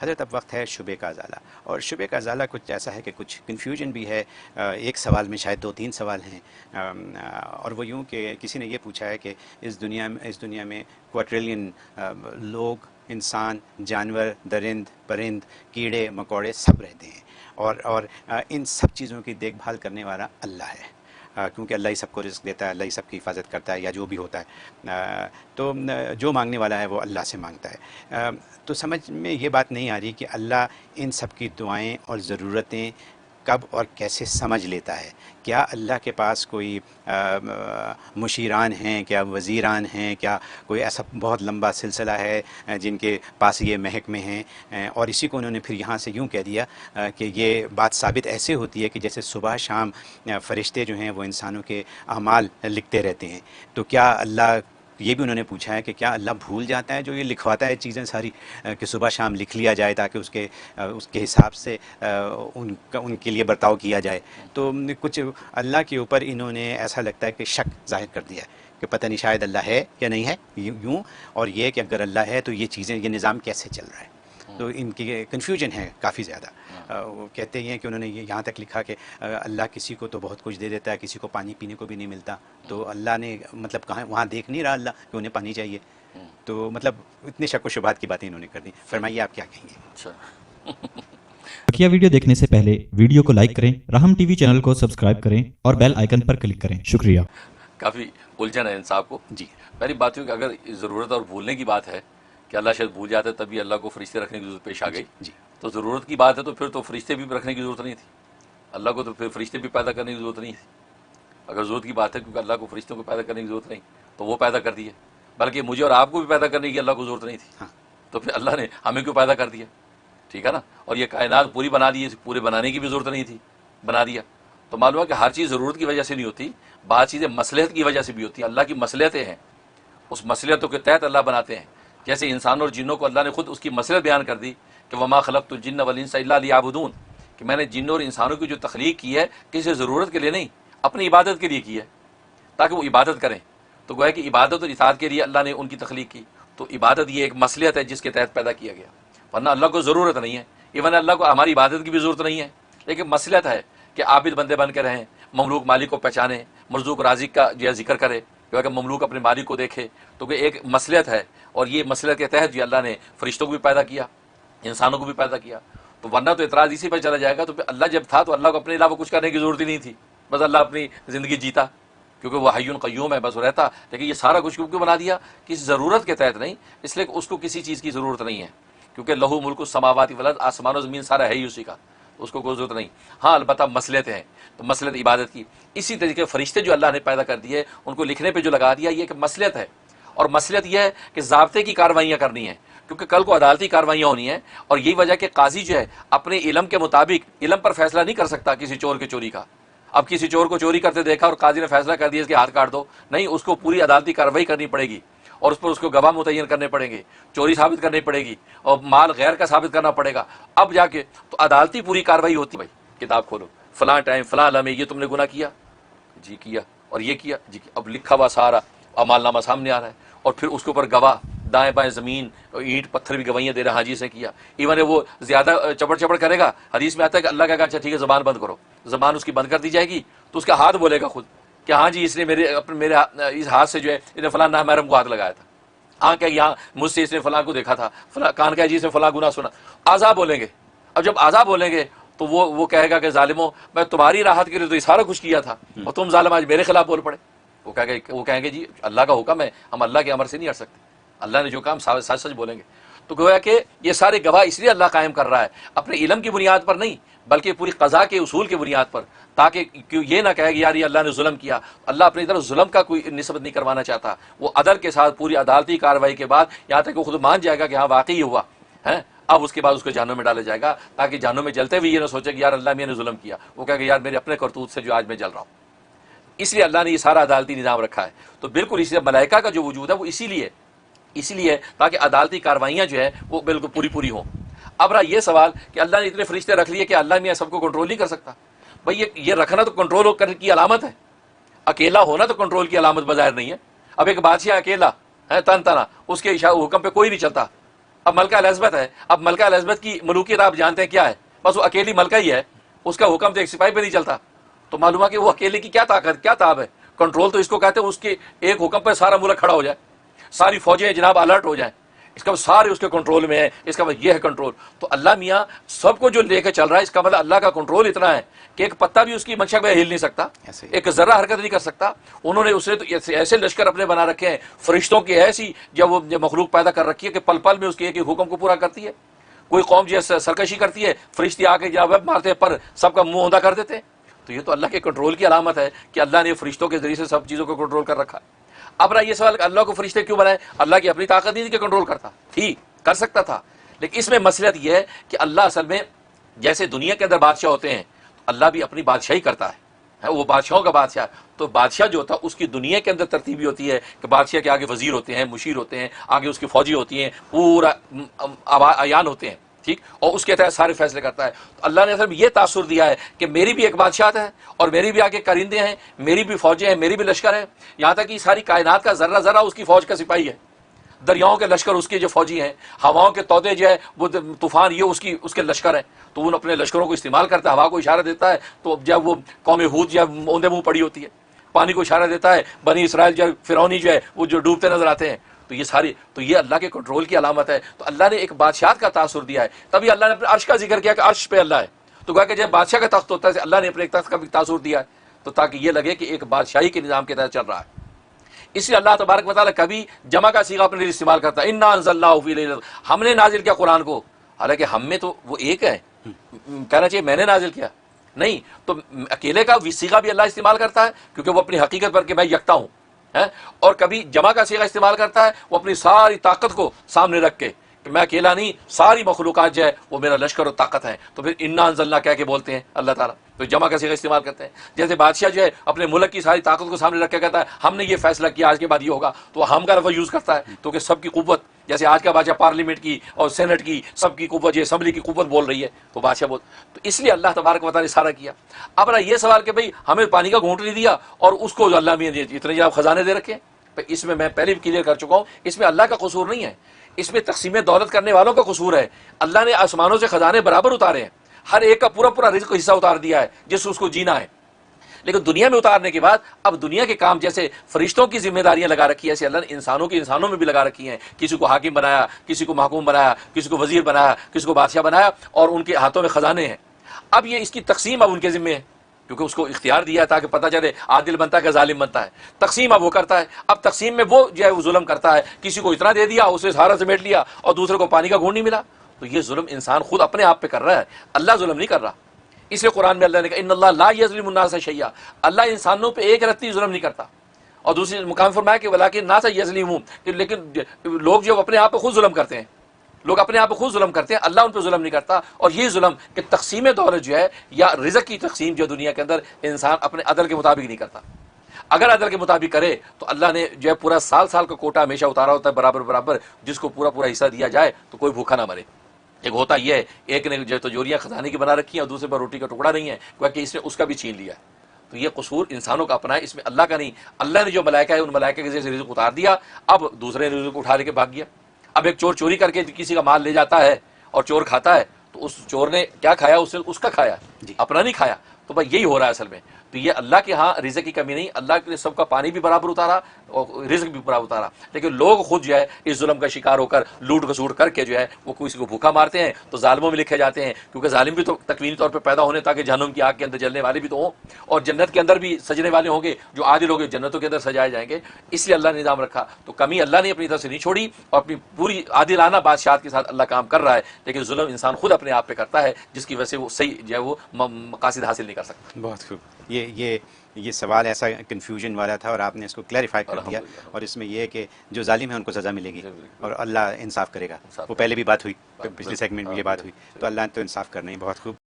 حضرت اب وقت ہے شبے کا ازالہ، اور شبے کا ازالہ کچھ ایسا ہے کہ کچھ کنفیوژن بھی ہے، ایک سوال میں شاید 2-3 سوال ہیں، اور وہ یوں کہ کسی نے یہ پوچھا ہے کہ اس دنیا میں کوارٹریلین لوگ، انسان، جانور، درند پرند، کیڑے مکوڑے سب رہتے ہیں، اور ان سب چیزوں کی دیکھ بھال کرنے والا اللہ ہے، کیونکہ اللہ ہی سب کو رزق دیتا ہے، اللہ ہی سب کی حفاظت کرتا ہے، یا جو بھی ہوتا ہے، تو جو مانگنے والا ہے وہ اللہ سے مانگتا ہے۔ تو سمجھ میں یہ بات نہیں آ رہی کہ اللہ ان سب کی دعائیں اور ضرورتیں کب اور کیسے سمجھ لیتا ہے؟ کیا اللہ کے پاس کوئی مشیران ہیں، کیا وزیران ہیں، کیا کوئی ایسا بہت لمبا سلسلہ ہے جن کے پاس یہ محکمے ہیں؟ اور اسی کو انہوں نے پھر یہاں سے یوں کہہ دیا کہ یہ بات ثابت ایسے ہوتی ہے کہ جیسے صبح شام فرشتے جو ہیں وہ انسانوں کے اعمال لکھتے رہتے ہیں، تو کیا اللہ، یہ بھی انہوں نے پوچھا ہے کہ کیا اللہ بھول جاتا ہے جو یہ لکھواتا ہے چیزیں ساری، کہ صبح شام لکھ لیا جائے تاکہ اس کے حساب سے ان کے لیے برتاؤ کیا جائے؟ تو کچھ اللہ کے اوپر انہوں نے ایسا لگتا ہے کہ شک ظاہر کر دیا ہے کہ پتہ نہیں شاید اللہ ہے یا نہیں ہے یوں، اور یہ کہ اگر اللہ ہے تو یہ چیزیں، یہ نظام کیسے چل رہا ہے؟ تو ان کی کنفیوژن ہے کافی زیادہ۔ وہ کہتے ہیں کہ انہوں نے یہ یہاں تک لکھا کہ اللہ کسی کو تو بہت کچھ دے دیتا ہے، کسی کو پانی پینے کو بھی نہیں ملتا، تو اللہ نے مطلب کہاں وہاں دیکھ نہیں رہا اللہ کہ انہیں پانی چاہیے؟ تو مطلب اتنے شک و شبہات کی باتیں انہوں نے کر دی۔ فرمائیے آپ کیا کہیں گے؟ بقیہ ویڈیو دیکھنے سے پہلے ویڈیو کو لائک کریں، راہم ٹی وی چینل کو سبسکرائب کریں اور بیل آئیکن پر کلک کریں۔ شکریہ۔ کافی الجھن ہے انصاف کو۔ جی، پہلی بات یہ کہ اگر ضرورت اور بھولنے کی بات ہے کہ اللہ شاید بھول جاتا ہے تبھی اللہ کو فرشتے رکھنے کی ضرورت پیش آ گئی، جی، تو ضرورت کی بات ہے تو پھر تو فرشتے بھی رکھنے کی ضرورت نہیں تھی، اللہ کو تو پھر فرشتے بھی پیدا کرنے کی ضرورت نہیں تھی۔ اگر ضرورت کی بات ہے کیونکہ اللہ کو فرشتوں کو پیدا کرنے کی ضرورت نہیں تو وہ پیدا کر دیے، بلکہ مجھے اور آپ کو بھی پیدا کرنے کی اللہ کو ضرورت نہیں تھی، تو پھر اللہ نے ہمیں کیوں پیدا کر دیا؟ ٹھیک ہے نا؟ اور یہ کائنات پوری بنا دی، پورے بنانے کی بھی ضرورت نہیں تھی، بنا دیا۔ تو معلوم ہے کہ ہر چیز ضرورت کی وجہ سے نہیں ہوتی، بعض چیزیں مصلحت کی وجہ سے بھی ہوتی ہیں، اللہ کی مصلحتیں ہیں، اس مصلحتوں کے تحت اللہ بناتے ہیں۔ جیسے انسانوں اور جنوں کو اللہ نے خود اس کی مصلحت بیان کر دی کہ وما خلقت الجن والانس الا لیعبدون، کہ میں نے جنوں اور انسانوں کی جو تخلیق کی ہے کسی ضرورت کے لیے نہیں، اپنی عبادت کے لیے کی ہے، تاکہ وہ عبادت کریں۔ تو گویا کہ عبادت اور اطاعت کے لیے اللہ نے ان کی تخلیق کی، تو عبادت یہ ایک مصلحت ہے جس کے تحت پیدا کیا گیا، ورنہ اللہ کو ضرورت نہیں ہے، ایون اللہ کو ہماری عبادت کی بھی ضرورت نہیں ہے، لیکن مصلحت ہے کہ عابد بندے بن کے رہیں، مملوک مالک کو پہچانے، مرزوق رازق کا جو ہے ذکر کرے، جو کہ مملوک اپنے مالک کو دیکھے، تو کہ ایک مصلحت ہے، اور یہ مصلحت کے تحت جو اللہ نے فرشتوں کو بھی پیدا کیا، انسانوں کو بھی پیدا کیا۔ تو ورنہ تو اعتراض اسی پہ چلا جائے گا، تو پھر اللہ جب تھا تو اللہ کو اپنے علاوہ کچھ کرنے کی ضرورت ہی نہیں تھی، بس اللہ اپنی زندگی جیتا کیونکہ وہ حی قیوم ہے، بس وہ رہتا۔ لیکن یہ سارا کچھ کیوں بنا دیا؟ کسی ضرورت کے تحت نہیں، اس لیے کہ اس کو کسی چیز کی ضرورت نہیں ہے، کیونکہ لہو ملک السماوات والارض، آسمان و زمین سارا ہے ہی اسی کا، اس کو کوئی ضرورت نہیں۔ ہاں البتہ مصلحتیں ہیں، تو مصلحت عبادت کی۔ اسی طریقے فرشتے جو اللہ نے پیدا کر دیے، ان کو لکھنے پہ جو لگا دیا، یہ کہ مصلحت ہے، اور مصلحت یہ ہے کہ ضابطے کی کارروائیاں کرنی ہیں، کیونکہ کل کو عدالتی کارروائیاں ہونی ہیں، اور یہی وجہ کہ قاضی جو ہے اپنے علم کے مطابق علم پر فیصلہ نہیں کر سکتا کسی چور کے چوری کا۔ اب کسی چور کو چوری کرتے دیکھا اور قاضی نے فیصلہ کر دیا اس کے ہاتھ کاٹ دو، نہیں، اس کو پوری عدالتی کارروائی کرنی پڑے گی، اور اس پر اس کو گواہ متعین کرنے پڑیں گے، چوری ثابت کرنی پڑے گی، اور مال غیر کا ثابت کرنا پڑے گا، اب جا کے تو عدالتی پوری کارروائی ہوتی ہے۔ بھائی کتاب کھولو، فلاں ٹائم فلاں لمحے یہ تم نے گناہ کیا، جی کیا، اور یہ کیا، جی کیا، اب لکھا ہوا سارا اعمال نامہ سامنے آ رہا ہے، اور پھر اس کے اوپر گواہ دائیں بائیں زمین اینٹ پتھر بھی گواہیاں دے رہے ہیں، حاجی سے کیا۔ ایون وہ زیادہ چپڑ چپڑ کرے گا، حدیث میں آتا ہے کہ اللہ کا کہا اچھا ٹھیک ہے زبان بند کرو، زبان اس کی بند کر دی جائے گی، تو اس کا ہاتھ بولے گا خود کہ ہاں جی اس نے میرے اس ہاتھ سے جو ہے اس نے فلاں نامحرم کو ہاتھ لگایا تھا، ہاں کہ یہاں مجھ سے اس نے فلاں کو دیکھا تھا، فلاں کان کا جی اس نے فلاں گناہ سنا، آزا بولیں گے۔ اب جب آزا بولیں گے تو وہ کہے گا کہ ظالموں میں تمہاری راحت کے لیے تو یہ سارا کچھ کیا تھا، اور تم ظالم آج میرے خلاف بول پڑے۔ وہ کہیں گے جی اللہ کا حکم ہے، ہم اللہ کے امر سے نہیں ہٹ سکتے، اللہ نے جو کام سچ سچ بولیں گے۔ تو گویا کہ یہ سارے گواہ اس لیے اللہ قائم کر رہا ہے، اپنے علم کی بنیاد پر نہیں بلکہ پوری قضا کے اصول کی بنیاد پر، تاکہ یہ نہ کہے کہ یار یہ اللہ نے ظلم کیا۔ اللہ اپنی طرف ظلم کا کوئی نسبت نہیں کروانا چاہتا، وہ عدل کے ساتھ پوری عدالتی کارروائی کے بعد یہاں تک وہ خود مان جائے گا کہ ہاں واقعی ہوا ہے، اب اس کے بعد اس کو جہنم میں ڈالا جائے گا، تاکہ جہنم میں جلتے ہوئے یہ نہ سوچے کہ یار اللہ میاں نے ظلم کیا، وہ کہے کہ یار میرے اپنے کرتوت سے جو آج میں جل رہا ہوں۔ اس لیے اللہ نے یہ سارا عدالتی نظام رکھا ہے۔ تو بالکل اسی لیے ملائکہ کا جو وجود ہے وہ اسی لیے تاکہ عدالتی کارروائیاں جو ہے وہ بالکل پوری ہوں۔ اب رہا یہ سوال کہ اللہ نے اتنے فرشتے رکھ لیے کہ اللہ میاں سب کو کنٹرول نہیں کر سکتا۔ بھائی یہ رکھنا تو کنٹرول کرنے کی علامت ہے، اکیلا ہونا تو کنٹرول کی علامت بظاہر نہیں ہے۔ اب ایک بادشاہ اکیلا ہے تن تنا، اس کے حکم پہ کوئی نہیں چلتا، اب ملکہ الازبت ہے، اب ملکہ الازبت کی ملوکیت آپ جانتے ہیں کیا ہے، بس وہ اکیلی ملکہ ہی ہے، اس کا حکم تو ایک سپاہی پہ نہیں چلتا، تو معلوم ہے کہ وہ اکیلے کی کیا طاقت، کیا تاب ہے، کنٹرول تو اس کو کہتے ہیں اس کے ایک حکم پہ سارا ملک کھڑا ہو جائے، ساری فوجیں جناب الرٹ ہو جائیں، اس کا سارے اس کے کنٹرول میں ہے، اس کا مطلب یہ ہے کنٹرول. تو اللہ میاں سب کو جو لے کے چل رہا ہے، اس کا مطلب اللہ کا کنٹرول اتنا ہے کہ ایک پتا بھی اس کی منشا میں ہل نہیں سکتا، ایک ذرہ حرکت نہیں کر سکتا. انہوں نے اسے تو ایسے لشکر اپنے بنا رکھے ہیں، فرشتوں کی ایسی جب وہ مخلوق پیدا کر رکھی ہے کہ پل پل میں اس کے ایک ایک حکم کو پورا کرتی ہے. کوئی قوم جو سرکشی کرتی ہے، فرشتے آ کے جب مارتے ہیں پر سب کا منہ اوندا کر دیتے ہیں. تو یہ تو اللہ کے کنٹرول کی علامت ہے کہ اللہ نے فرشتوں کے ذریعے سے سب چیزوں کو کنٹرول کر رکھا ہے. اب رہا یہ سوال کہ اللہ کو فرشتے کیوں بنائے؟ اللہ کی اپنی طاقت نہیں تھی کہ کنٹرول کرتا تھی، کر سکتا تھا، لیکن اس میں مصلحت یہ ہے کہ اللہ اصل میں جیسے دنیا کے اندر بادشاہ ہوتے ہیں، اللہ بھی اپنی بادشاہی کرتا ہے، وہ بادشاہوں کا بادشاہ. تو بادشاہ جو ہوتا ہے اس کی دنیا کے اندر ترتیبی ہوتی ہے کہ بادشاہ کے آگے وزیر ہوتے ہیں، مشیر ہوتے ہیں، آگے اس کی فوجی ہوتی ہیں، پورا ایان ہوتے ہیں، ٹھیک، اور اس کے تحت سارے فیصلے کرتا ہے. تو اللہ نے اصل میں یہ تاثر دیا ہے کہ میری بھی ایک بادشاہت ہے اور میری بھی آگے کرندے ہیں، میری بھی فوجیں ہیں، میری بھی لشکر ہے، یہاں تک کہ ساری کائنات کا ذرہ ذرہ اس کی فوج کا سپاہی ہے. دریاؤں کے لشکر اس کے جو فوجی ہیں، ہواؤں کے تودے جو ہے وہ طوفان یہ اس کے لشکر ہیں. تو وہ اپنے لشکروں کو استعمال کرتا ہے، ہوا کو اشارہ دیتا ہے تو جب وہ قوم ہود جب اوندے منہ پڑی ہوتی ہے، پانی کو اشارہ دیتا ہے، بنی اسرائیل جب فرعونی جو ہے وہ جو ڈوبتے نظر آتے ہیں. تو یہ ساری تو یہ اللہ کے کنٹرول کی علامت ہے. تو اللہ نے ایک بادشاہت کا تاثر دیا ہے، تبھی اللہ نے اپنے عرش کا ذکر کیا کہ عرش پہ اللہ ہے. تو کہا کہ جب بادشاہ کا تخت ہوتا ہے اللہ نے اپنے ایک تخت کا بھی تاثر دیا ہے، تو تاکہ یہ لگے کہ ایک بادشاہی کے نظام کے تحت چل رہا ہے. اس لیے اللہ تبارک و تعالیٰ کبھی جمع کا صیغہ اپنے لیے استعمال کرتا ہے، انا انزلناہ فی لیلۃ، ہم نے نازل کیا قرآن کو، حالانکہ ہم میں تو وہ ایک ہے، کہنا چاہیے میں نے نازل کیا، نہیں. تو اکیلے کا صیغہ بھی اللہ استعمال کرتا ہے کیونکہ وہ اپنی حقیقت پر کہ میں یکتا ہوں، اور کبھی جمع کا صیغہ استعمال کرتا ہے وہ اپنی ساری طاقت کو سامنے رکھ کے کہ میں اکیلا نہیں، ساری مخلوقات جو ہے وہ میرا لشکر و طاقت ہے. تو پھر انا انزلنا کہہ کے بولتے ہیں اللہ تعالیٰ، تو جمع کا صیغہ استعمال کرتے ہیں. جیسے بادشاہ جو ہے اپنے ملک کی ساری طاقت کو سامنے رکھ کے کہتا ہے ہم نے یہ فیصلہ کیا آج کے بعد یہ ہوگا، تو ہم کا لفظ یوز کرتا ہے کیونکہ سب کی قوت، جیسے آج کا بادشاہ پارلیمنٹ کی اور سینٹ کی سب کی قوت، یہ اسمبلی کی قوت بول رہی ہے تو بادشاہ بول. تو اس لیے اللہ تبارک و تعالیٰ نے سارا کیا. اب رہا یہ سوال کہ بھئی ہمیں پانی کا گھونٹ نہیں دیا اور اس کو اللہ نے اتنے جناب خزانے دے رکھے. اس میں پہلے بھی کلیئر کر چکا ہوں، اس میں اللہ کا قصور نہیں ہے، اس میں تقسیم دولت کرنے والوں کا قصور ہے. اللہ نے آسمانوں سے خزانے برابر اتارے ہیں، ہر ایک کا پورا پورا رزق حصہ اتار دیا ہے جس سے اس کو جینا ہے. لیکن دنیا میں اتارنے کے بعد اب دنیا کے کام جیسے فرشتوں کی ذمہ داریاں لگا رکھی ہے، ایسے اللہ نے انسانوں میں بھی لگا رکھی ہیں. کسی کو حاکم بنایا، کسی کو محکوم بنایا، کسی کو وزیر بنایا، کسی کو بادشاہ بنایا، اور ان کے ہاتھوں میں خزانے ہیں. اب یہ اس کی تقسیم اب ان کے ذمہ ہے کیونکہ اس کو اختیار دیا تاکہ پتہ چلے عادل بنتا ہے کہ ظالم بنتا ہے. تقسیم اب وہ کرتا ہے. اب تقسیم میں وہ جو ہے وہ ظلم کرتا ہے، کسی کو اتنا دے دیا اسے سارا سمیٹ لیا اور دوسرے کو پانی کا گھونٹ نہیں ملا. تو یہ ظلم انسان خود اپنے آپ پہ کر رہا ہے، اللہ ظلم نہیں کر رہا. اس لیے قرآن میں اللہ نے کہا ان اللہ لا یظلم الناس شیئا، اللہ انسانوں پہ ایک رتی ظلم نہیں کرتا. اور دوسری مقام فرمایا کہ ولکن الناس یظلمون، لیکن لوگ جو اپنے آپ پہ خود ظلم کرتے ہیں، لوگ اپنے آپ پہ خود ظلم کرتے ہیں، اللہ ان پہ ظلم نہیں کرتا. اور یہ ظلم کہ تقسیم دولت جو ہے یا رزق کی تقسیم جو دنیا کے اندر انسان اپنے عدل کے مطابق نہیں کرتا. اگر عدل کے مطابق کرے تو اللہ نے جو ہے پورا سال کا کوٹا ہمیشہ اتارا ہوتا ہے برابر برابر، جس کو پورا پورا حصہ دیا جائے تو کوئی بھوکا نہ مرے. ایک ہوتا یہ ہے ایک نے جو تجوریاں خزانے کی بنا رکھی ہیں اور دوسرے پر روٹی کا ٹکڑا نہیں ہے کہ اس نے اس کا بھی چھین لیا ہے. تو یہ قصور انسانوں کا اپنا ہے، اس میں اللہ کا نہیں. اللہ نے جو ملائکہ ہے ان ملائکہ کے ذریعے رزق اتار دیا، اب دوسرے رزق اٹھا لے کے بھاگ گیا. اب ایک چور چوری کر کے کسی کا مال لے جاتا ہے اور چور کھاتا ہے تو اس چور نے کیا کھایا، اس نے اس کا کھایا، اپنا نہیں کھایا. تو بھائی یہی ہو رہا ہے اصل میں. تو یہ اللہ کے ہاں رزق کی کمی نہیں، اللہ نے سب کا پانی بھی برابر اتارا اور رزق بھی برابر اتارا. لیکن لوگ خود جو ہے اس ظلم کا شکار ہو کر لوٹ کسوٹ کر کے جو ہے وہ کسی کو بھوکا مارتے ہیں تو ظالموں میں لکھے جاتے ہیں، کیونکہ ظالم بھی تو تکوینی طور پہ پیدا ہونے تاکہ جہنم کی آگ کے اندر جلنے والے بھی تو ہوں، اور جنت کے اندر بھی سجنے والے ہوں گے، جو عادل ہوں گے جنتوں کے اندر سجائے جائیں گے. اس لیے اللہ نے نظام رکھا. تو کمی اللہ نے اپنی طرف سے نہیں چھوڑی اور اپنی پوری عادلانہ بادشاہت کے ساتھ اللہ کام کر رہا ہے. لیکن ظلم انسان خود اپنے آپ پہ کرتا ہے جس کی وجہ سے وہ صحیح جو ہے وہ مقاصد حاصل نہیں کر سکتا. بہت خوب. یہ سوال ایسا کنفیوژن والا تھا اور آپ نے اس کو کلیریفائی کر دیا. اور اس میں یہ ہے کہ جو ظالم ہے ان کو سزا ملے گی اور اللہ انصاف کرے گا. وہ پہلے بھی بات ہوئی، پچھلے سیگمنٹ میں یہ بات ہوئی. تو اللہ نے تو انصاف کرنا ہی. بہت خوب.